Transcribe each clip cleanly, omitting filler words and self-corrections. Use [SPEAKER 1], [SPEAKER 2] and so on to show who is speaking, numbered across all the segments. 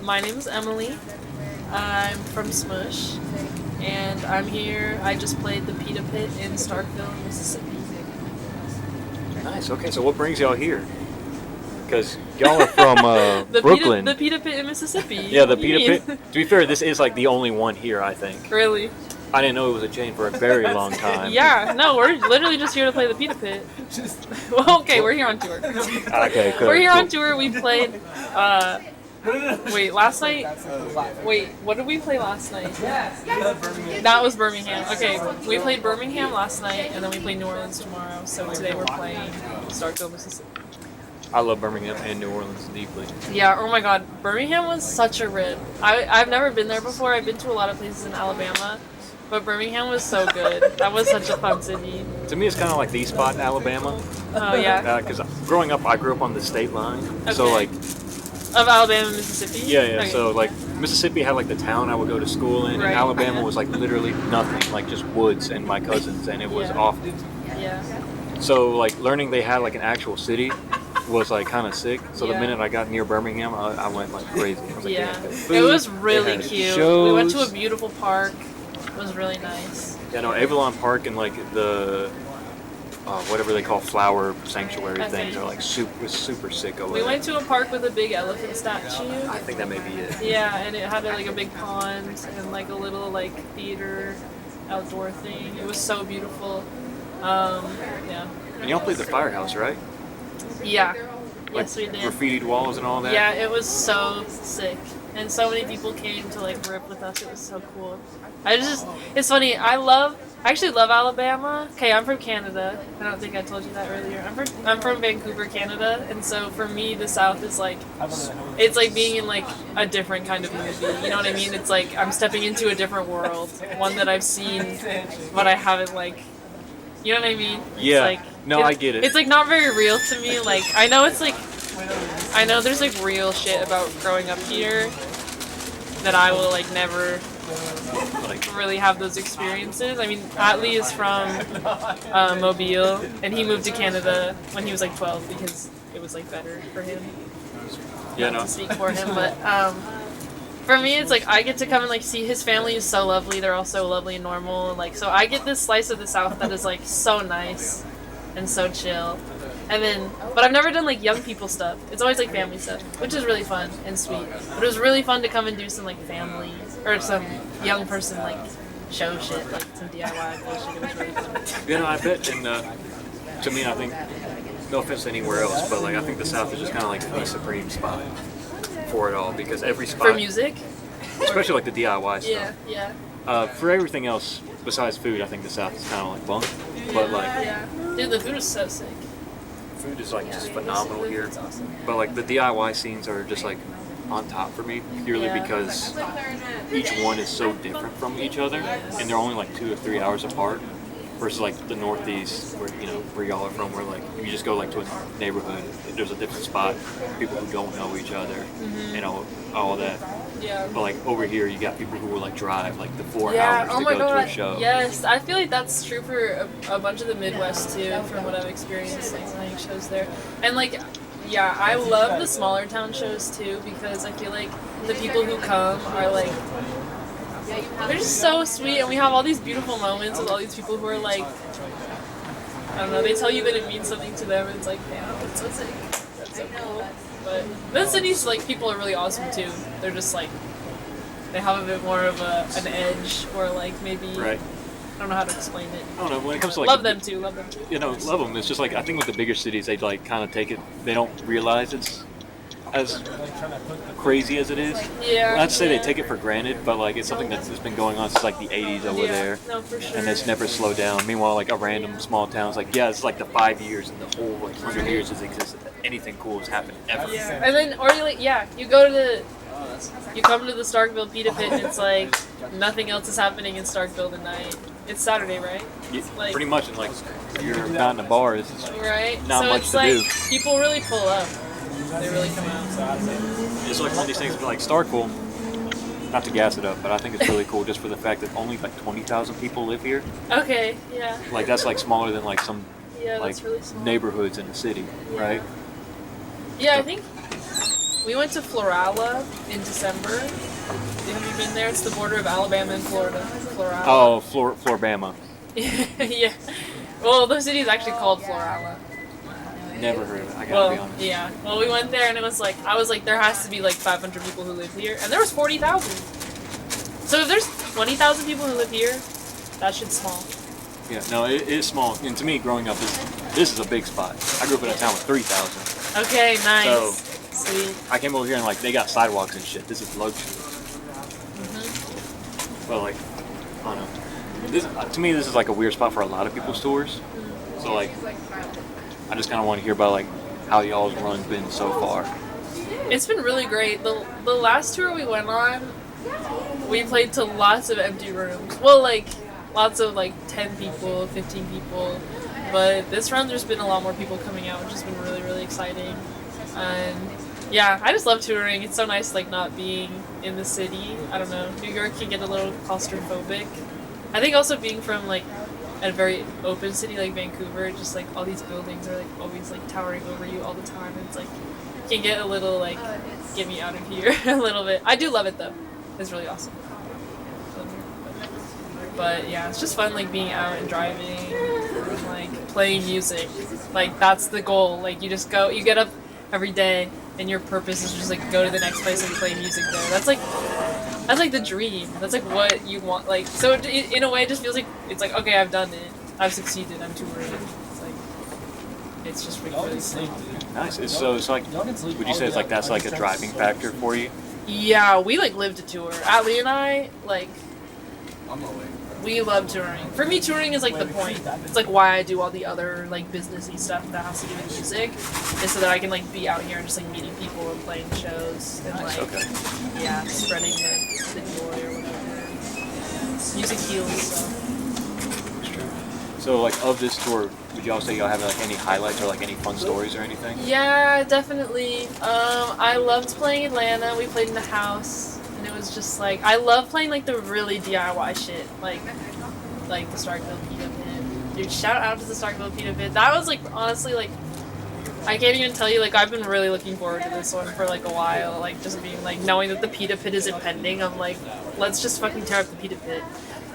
[SPEAKER 1] My name is Emily. I'm from Smush, and I'm here. I just played the Pita Pit in Starkville, Mississippi.
[SPEAKER 2] Nice. Okay, so what brings y'all here? Because y'all are from Brooklyn.
[SPEAKER 1] The Pita Pit in Mississippi.
[SPEAKER 2] Yeah, the Pita Pit. To be fair, this is like the only one here, I think.
[SPEAKER 1] Really?
[SPEAKER 2] I didn't know it was a chain for a very long time.
[SPEAKER 1] Yeah, no, we're literally just here to play the Pita Pit. Well, okay, we're here on tour.
[SPEAKER 2] Okay, cool.
[SPEAKER 1] We're here on tour. We played. Wait, last night? Wait, what did we play last night? That was Birmingham. Okay, we played Birmingham last night, and then we play New Orleans tomorrow. So today we're playing Starkville, Mississippi.
[SPEAKER 2] I love Birmingham and New Orleans deeply.
[SPEAKER 1] Yeah, oh my god, Birmingham was such a rip. I've never been there before. I've been to a lot of places in Alabama, but Birmingham was so good. That was such a fun city.
[SPEAKER 2] To me, it's kind of like the spot in Alabama.
[SPEAKER 1] Oh, yeah?
[SPEAKER 2] Because growing up, I grew up on the state line.
[SPEAKER 1] Okay.
[SPEAKER 2] So, like...
[SPEAKER 1] Of Alabama and Mississippi?
[SPEAKER 2] Yeah.
[SPEAKER 1] Okay.
[SPEAKER 2] So, like, Mississippi had, like, the town I would go to school in,
[SPEAKER 1] Right.
[SPEAKER 2] and Alabama was, like, literally nothing. Like, just woods and my cousins, and it was awful.
[SPEAKER 1] Yeah.
[SPEAKER 2] So, like, learning they had, like, an actual city was, like, kind of sick. So the
[SPEAKER 1] Yeah.
[SPEAKER 2] minute I got near Birmingham, I went, like, crazy. I was like,
[SPEAKER 1] Yeah.
[SPEAKER 2] they had food,
[SPEAKER 1] It was
[SPEAKER 2] they
[SPEAKER 1] really
[SPEAKER 2] had
[SPEAKER 1] cute.
[SPEAKER 2] shows.
[SPEAKER 1] We went to a beautiful park. It was really nice.
[SPEAKER 2] Yeah, no, Avalon Park and, like, the... whatever they call flower sanctuary
[SPEAKER 1] Okay.
[SPEAKER 2] things are like super sick over
[SPEAKER 1] We
[SPEAKER 2] there.
[SPEAKER 1] went to a park with a big elephant statue.
[SPEAKER 2] I think that may be it.
[SPEAKER 1] Yeah, and it had like a big pond and like a little like theater outdoor thing. It was so beautiful. Yeah.
[SPEAKER 2] And y'all played the firehouse, right?
[SPEAKER 1] Yeah.
[SPEAKER 2] Like
[SPEAKER 1] Yes, we did.
[SPEAKER 2] graffitied walls and all that.
[SPEAKER 1] Yeah, it was so sick. And so many people came to like rip with us. It was so cool. It's funny. I actually love Alabama. Okay, I'm from Canada. I don't think I told you that earlier. I'm from Vancouver, Canada, and so for me, the South is like, it's like being in like a different kind of movie. You know what I mean? It's like I'm stepping into a different world, one that I've seen, but I haven't like, you know what I mean?
[SPEAKER 2] Yeah.
[SPEAKER 1] It's like,
[SPEAKER 2] No, I get it.
[SPEAKER 1] It's like not very real to me. Like I know there's like real shit about growing up here that I will like never really have those experiences. I mean, Atlee is from Mobile, and he moved to Canada when he was like 12 because it was like better for him.
[SPEAKER 2] Yeah,
[SPEAKER 1] Not
[SPEAKER 2] no.
[SPEAKER 1] to speak for him, but for me, it's like I get to come and like see his family is so lovely. They're all so lovely and normal, and like so I get this slice of the South that is like so nice and so chill. And then, but I've never done like young people stuff. It's always like family stuff, which is really fun and sweet. But it was really fun to come and do some like family or some young person like show shit, like some DIY bullshit. It was really fun.
[SPEAKER 2] You know, I bet, and to me, I think, no offense to anywhere else, but like I think the South is just kind of like the supreme spot for it all because every spot,
[SPEAKER 1] For music?
[SPEAKER 2] especially like the DIY stuff.
[SPEAKER 1] Yeah.
[SPEAKER 2] For everything else besides food, I think the South is kind of like bunk. But like,
[SPEAKER 1] Yeah. Dude, the food is so sick.
[SPEAKER 2] food is like just phenomenal here.
[SPEAKER 1] It's awesome.
[SPEAKER 2] But like the DIY scenes are just like on top for me purely
[SPEAKER 1] Yeah.
[SPEAKER 2] because each one is so different from each other and they're only like 2 or 3 hours apart versus like the Northeast where y'all are from where like you just go like to a neighborhood, there's a different spot, people who don't know each other, you know, all that.
[SPEAKER 1] Yeah.
[SPEAKER 2] But like over here you got people who will like drive like the 4
[SPEAKER 1] Yeah,
[SPEAKER 2] hours
[SPEAKER 1] oh
[SPEAKER 2] to
[SPEAKER 1] my
[SPEAKER 2] go
[SPEAKER 1] god.
[SPEAKER 2] to a show.
[SPEAKER 1] Yes, I feel like that's true for a bunch of the Midwest too, from what I've experienced like playing shows there. And like, yeah, I love the smaller town shows too because I feel like the people who come are like, they're just so sweet, and we have all these beautiful moments with all these people who are like, I don't know, they tell you that it means something to them, and it's like, damn, that's so sick. That's so cool. But the cities, like, people are really awesome too. They're just like, they have a bit more of an edge, or like maybe,
[SPEAKER 2] Right.
[SPEAKER 1] I don't know how to explain it.
[SPEAKER 2] I don't know, when it comes to like
[SPEAKER 1] Love them too.
[SPEAKER 2] you know, love them. It's just like I think with the bigger cities, they like kind of take it. They don't realize it's as crazy as it is.
[SPEAKER 1] Yeah.
[SPEAKER 2] Not to say
[SPEAKER 1] yeah.
[SPEAKER 2] they take it for granted, but like it's something that's just been going on since like the '80s over there,
[SPEAKER 1] No, for sure.
[SPEAKER 2] and it's never slowed down. Meanwhile, like a random small town, it's like it's like the 5 years and the whole like 100 years has existed. Anything cool has happened ever.
[SPEAKER 1] Yeah. And then, or you like, you go to you come to the Starkville Pita Pit, and it's like nothing else is happening in Starkville tonight. It's Saturday, right? Like-
[SPEAKER 2] Pretty much, and like you're not in the bars. It's
[SPEAKER 1] Right.
[SPEAKER 2] not
[SPEAKER 1] so
[SPEAKER 2] much
[SPEAKER 1] it's
[SPEAKER 2] to
[SPEAKER 1] like
[SPEAKER 2] do.
[SPEAKER 1] people really pull up. They really come out.
[SPEAKER 2] It's like one of these things, like Starkville. Not to gas it up, but I think it's really cool just for the fact that only like 20,000 people live here.
[SPEAKER 1] Okay. Yeah.
[SPEAKER 2] Like that's like smaller than like some
[SPEAKER 1] Yeah,
[SPEAKER 2] like
[SPEAKER 1] that's really small.
[SPEAKER 2] neighborhoods in the city, right?
[SPEAKER 1] Yeah, I think we went to Florala in December. Have you been there? It's the border of Alabama and Florida. Florala.
[SPEAKER 2] Oh, Florbama.
[SPEAKER 1] Yeah. Well, the city is actually called Florala.
[SPEAKER 2] Never heard of it. I gotta be honest.
[SPEAKER 1] Yeah. Well, we went there and it was like, I was like, there has to be like 500 people who live here, and there was 40,000. So if there's 20,000 people who live here, that shit's small.
[SPEAKER 2] Yeah, no, it is small. And to me, growing up, this is a big spot. I grew up in a town with 3,000.
[SPEAKER 1] Okay, nice.
[SPEAKER 2] So,
[SPEAKER 1] sweet.
[SPEAKER 2] I came over here and like they got sidewalks and shit. This is luxury. But like, I don't know. This, to me, this is like a weird spot for a lot of people's tours. So like, I just kind of want to hear about like how y'all's run's been so far.
[SPEAKER 1] It's been really great. The last tour we went on, we played to lots of empty rooms. Well, like lots of like 10 people, 15 people. But this run, there's been a lot more people coming out, which has been really, really exciting. And yeah, I just love touring. It's so nice, like not being in the city. I don't know. New York can get a little claustrophobic. I think also being from like a very open city like Vancouver, just like all these buildings are like always like towering over you all the time. And it's like can get a little like get me out of here a little bit. I do love it though. It's really awesome. But yeah, it's just fun like being out and driving and like playing music. Like that's the goal. Like you just go, you get up every day and your purpose is just like go to the next place and play music there. That's like the dream. That's like what you want. Like so in a way it just feels like it's like okay, I've done it. I've succeeded. I'm touring. It's like it's just really good.
[SPEAKER 2] Nice. So it's like, would you say it's like that's like a driving factor for you?
[SPEAKER 1] Yeah, we like live to tour. Atlee and I like we love touring. For me, touring is like the point. It's like why I do all the other like businessy stuff that has to do with music, is so that I can like be out here and just like meeting people and playing shows and like yeah, spreading the joy or whatever. Music heals.
[SPEAKER 2] So like of this tour, would y'all say y'all have like any highlights or like any fun stories or anything?
[SPEAKER 1] Yeah, definitely. I loved playing Atlanta. We played in the house. And it was just like I love playing like the really DIY shit, like the Starkville pita pit. Dude, shout out to the Starkville pita pit. That was like honestly like I can't even tell you, like I've been really looking forward to this one for like a while. Like just being like knowing that the pita pit is impending. I'm like, let's just fucking tear up the pita pit.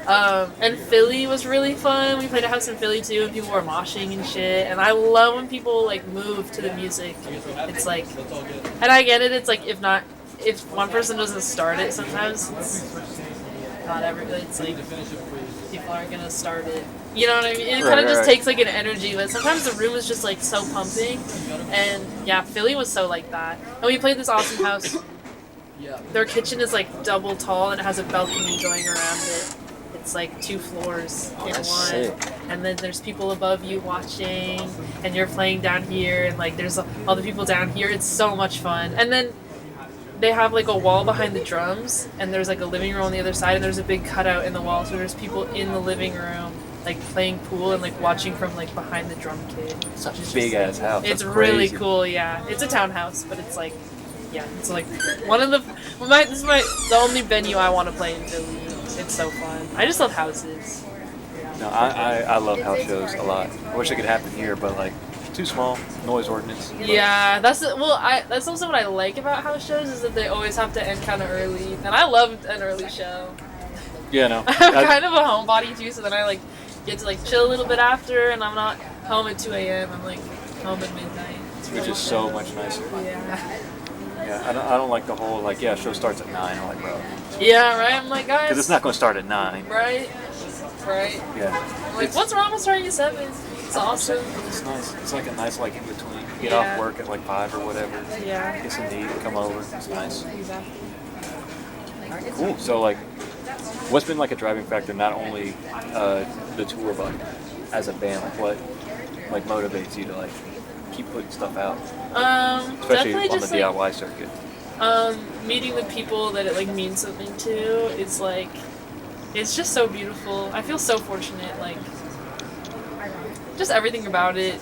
[SPEAKER 1] And Philly was really fun. We played a house in Philly too, and people were moshing and shit. And I love when people like move to the music. It's like, and I get it. It's like if one person doesn't start it, sometimes it's not everybody. It's like people aren't gonna start it. You know what I mean? It kind of just takes like an energy, but sometimes the room is just like so pumping. And yeah, Philly was so like that. And we played this awesome house. Their kitchen is like double tall and it has a balcony going around it. It's like 2 floors in one. Sick. And then there's people above you watching, and you're playing down here, and like there's all the people down here. It's so much fun. And then they have like a wall behind the drums, and there's like a living room on the other side, and there's a big cutout in the wall, so there's people in the living room like playing pool and like watching from like behind the drum kit.
[SPEAKER 2] Such a big ass house.
[SPEAKER 1] It's really cool, yeah. It's a townhouse, but it's like, yeah, it's like one of the the only venue I want to play in Philly. It's so fun. I just love houses.
[SPEAKER 2] No, I love house shows a lot. I wish it could happen here, but like too small, noise ordinance.
[SPEAKER 1] Yeah, that's also what I like about house shows is that they always have to end kind of early, and I love an early show.
[SPEAKER 2] Yeah, no.
[SPEAKER 1] I'm kind of a homebody too, so then I like get to like chill a little bit after, and I'm not home at 2 a.m. I'm like home at midnight.
[SPEAKER 2] Which is so much nicer.
[SPEAKER 1] Yeah.
[SPEAKER 2] Yeah, I don't like the whole like show starts at 9. I'm like, bro.
[SPEAKER 1] Yeah, right. I'm like, guys.
[SPEAKER 2] Because it's not going to start at 9.
[SPEAKER 1] Right. Right.
[SPEAKER 2] Yeah.
[SPEAKER 1] I'm like, what's wrong with starting at 7? It's awesome.
[SPEAKER 2] It's nice. It's like a nice like in between. You get off work at like 5 or whatever.
[SPEAKER 1] Yeah.
[SPEAKER 2] Get some to eat, come over. It's nice.
[SPEAKER 1] Exactly.
[SPEAKER 2] Cool. So like, what's been like a driving factor? Not only the tour, but as a band, like what like motivates you to like keep putting stuff out? Especially on the DIY circuit.
[SPEAKER 1] Meeting the people that it like means something to. It's like, it's just so beautiful. I feel so fortunate. Like, just everything about it.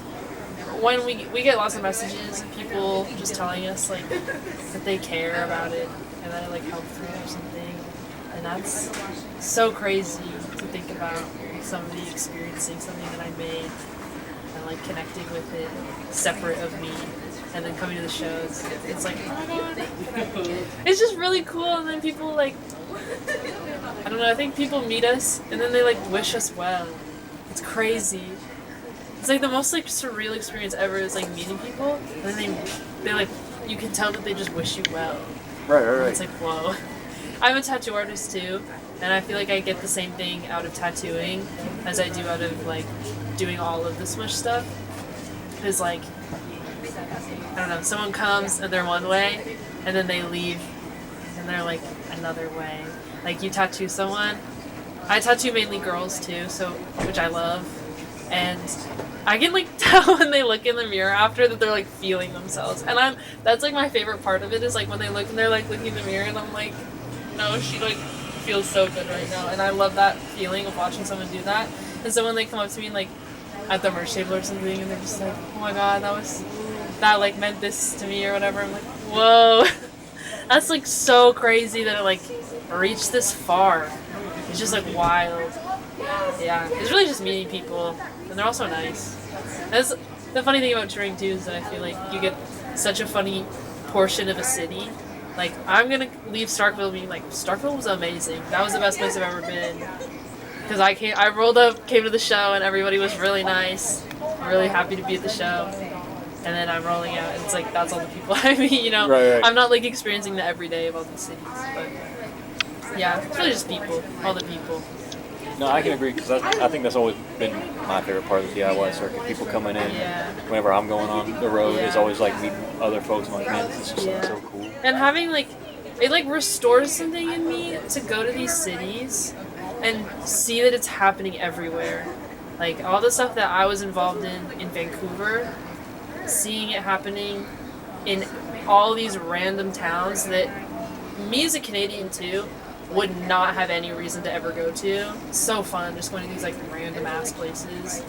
[SPEAKER 1] When we get lots of messages of people just telling us like that they care about it and that it like helped them or something, and that's so crazy to think about. Somebody experiencing something that I made and like connecting with it separate of me. and then coming to the shows. It's like, oh my god, it's just really cool. And then people like, I don't know, I think people meet us and then they like wish us well. It's crazy. It's like the most like surreal experience ever is like meeting people and then they like, you can tell that they just wish you well.
[SPEAKER 2] Right.
[SPEAKER 1] It's like, whoa. I'm a tattoo artist too, and I feel like I get the same thing out of tattooing as I do out of like doing all of the smush stuff. Is like, I don't know, someone comes and they're one way, and then they leave and they're like another way. Like you tattoo someone. I tattoo mainly girls too, so which I love, and I can like tell when they look in the mirror after that they're like feeling themselves, and that's like my favorite part of it is like when they look and they're like looking in the mirror and I'm like, no, she like feels so good right now, and I love that feeling of watching someone do that. And so when they come up to me like at the merch table or something and they're just like, oh my god, that like meant this to me or whatever, I'm like, whoa. That's like so crazy that it like reached this far. It's just like wild. Yeah, it's really just meeting people, and they're also nice. That's the funny thing about touring too is that I feel like you get such a funny portion of a city. Like I'm gonna leave Starkville being like, Starkville was amazing. That was the best place I've ever been. Because I rolled up, came to the show, and everybody was really nice. I'm really happy to be at the show. And then I'm rolling out, and it's like that's all the people I meet. You know,
[SPEAKER 2] Right.
[SPEAKER 1] I'm not like experiencing the everyday of all these cities, but yeah, it's really just people, all the people.
[SPEAKER 2] No, I can agree because I think that's always been my favorite part of the DIY circuit. People coming in, whenever I'm going on the road, is always like meeting other folks. I'm like, man, this is just like, so cool.
[SPEAKER 1] And having like, it like restores something in me to go to these cities and see that it's happening everywhere. Like all the stuff that I was involved in Vancouver, seeing it happening in all these random towns that me as a Canadian too would not have any reason to ever go to. So fun, just going to these like random ass places.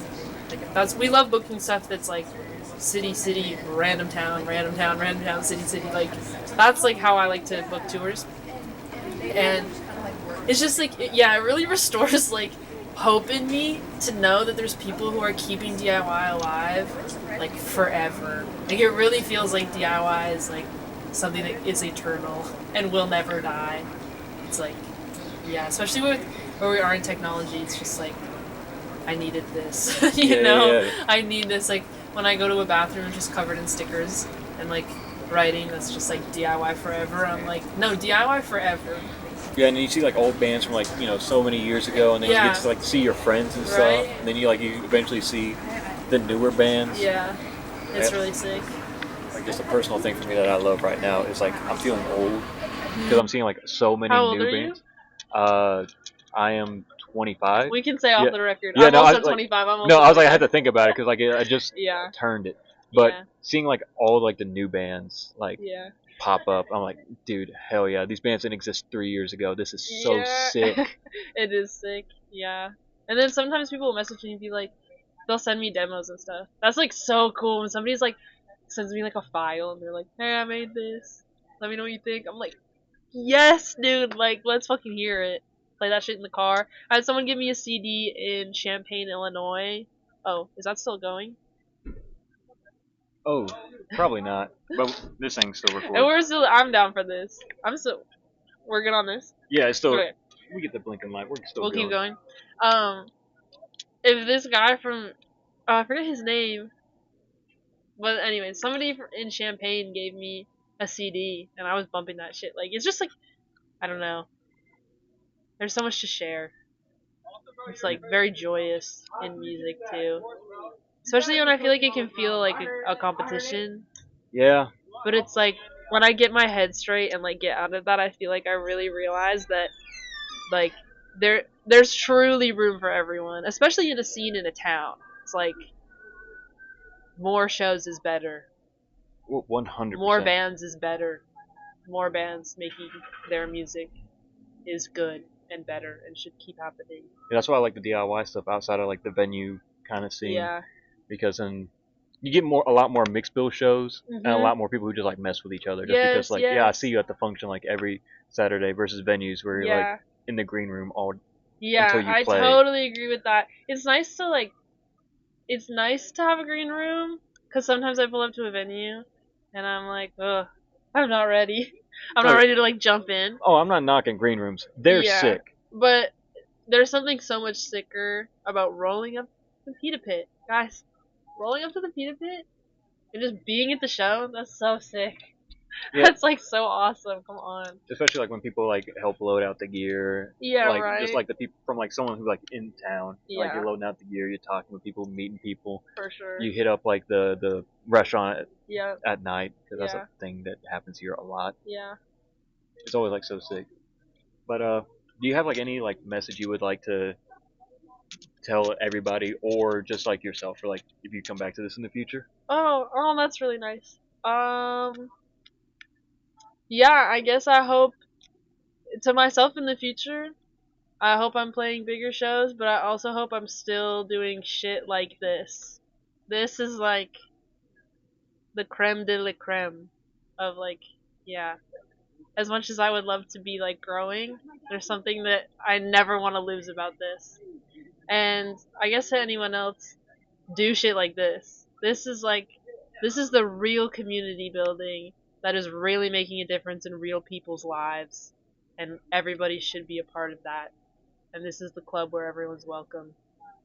[SPEAKER 1] Like we love booking stuff that's like city, random town, city. Like that's like how I like to book tours. And it's just like it really restores like hope in me to know that there's people who are keeping DIY alive like forever. Like it really feels like DIY is like something that is eternal and will never die. It's like, yeah, especially with where we are in technology, it's just like, I needed this, you know? Yeah. I need this, like, when I go to a bathroom just covered in stickers and, like, writing that's just, like, DIY forever, I'm like, no, DIY forever.
[SPEAKER 2] Yeah, and you see, like, old bands from, like, you know, so many years ago, and then you get to, like, see your friends and stuff, and then you eventually see the newer bands.
[SPEAKER 1] Yeah, it's really sick.
[SPEAKER 2] Like, just a personal thing for me that I love right now is, like, I'm feeling old. Because I'm seeing like so many new bands. I am 25.
[SPEAKER 1] We can say off the record.
[SPEAKER 2] Yeah,
[SPEAKER 1] I'm also 25. I'm also
[SPEAKER 2] no, I was like, I had to think about it because like I just turned it. But
[SPEAKER 1] Yeah.
[SPEAKER 2] seeing like all like the new bands like pop up, I'm like, dude, hell yeah! These bands didn't exist 3 years ago. This is so sick.
[SPEAKER 1] It is sick, yeah. And then sometimes people will message me and be like, they'll send me demos and stuff. That's like so cool when somebody's like sends me like a file and they're like, hey, I made this. Let me know what you think. I'm like, yes, dude. Like, let's fucking hear it. Play that shit in the car. I had someone give me a CD in Champaign, Illinois. Oh, is that still going?
[SPEAKER 2] Oh, probably not. But this thing's still recording.
[SPEAKER 1] And I'm down for this. We're good on this?
[SPEAKER 2] Yeah, it's still. Okay. We get the blinking light. We're still
[SPEAKER 1] We'll keep going. If this guy from, I forget his name. But anyway, somebody in Champaign gave me a CD, and I was bumping that shit. Like, it's just like, I don't know. There's so much to share. It's like very joyous in music too. Especially when I feel like it can feel like a competition.
[SPEAKER 2] Yeah.
[SPEAKER 1] But it's like when I get my head straight and like get out of that, I feel like I really realize that like there's truly room for everyone, especially in a scene in a town. It's like more shows is better.
[SPEAKER 2] 100%.
[SPEAKER 1] More bands is better. More bands making their music is good and better and should keep happening.
[SPEAKER 2] Yeah, that's why I like the DIY stuff outside of like the venue kind of scene.
[SPEAKER 1] Yeah.
[SPEAKER 2] Because then you get a lot more mixed bill shows and a lot more people who just like mess with each other. Just because like I see you at the function like every Saturday versus venues where you're like in the green room all until you play. I
[SPEAKER 1] totally agree with that. It's nice to have a green room because sometimes I pull up to a venue and I'm like, ugh, I'm not ready. I'm
[SPEAKER 2] Oh,
[SPEAKER 1] not ready to like jump in.
[SPEAKER 2] oh, I'm not knocking green rooms. They're
[SPEAKER 1] Yeah,
[SPEAKER 2] sick.
[SPEAKER 1] but there's something so much sicker about rolling up the pita pit, guys. Rolling up to the pita pit and just being at the show. That's so sick.
[SPEAKER 2] Yeah.
[SPEAKER 1] That's like so awesome. Come on.
[SPEAKER 2] Especially like when people like help load out the gear.
[SPEAKER 1] Yeah,
[SPEAKER 2] Like
[SPEAKER 1] right.
[SPEAKER 2] just like the people from like someone who like in town. Like
[SPEAKER 1] Yeah.
[SPEAKER 2] you're loading out the gear, you're talking with people, meeting people.
[SPEAKER 1] For sure.
[SPEAKER 2] You hit up like the restaurant
[SPEAKER 1] Yeah.
[SPEAKER 2] at night because that's
[SPEAKER 1] Yeah.
[SPEAKER 2] a thing that happens here a lot.
[SPEAKER 1] Yeah.
[SPEAKER 2] It's always like so sick. But do you have like any like message you would like to tell everybody or just like yourself for like if you come back to this in the future?
[SPEAKER 1] Oh, that's really nice. Yeah, I guess I hope to myself in the future. I hope I'm playing bigger shows, but I also hope I'm still doing shit like this. This is like the creme de la creme of like, yeah. As much as I would love to be like growing, there's something that I never want to lose about this. And I guess to anyone else, do shit like this. This is the real community building that is really making a difference in real people's lives, and everybody should be a part of that. And this is the club where everyone's welcome.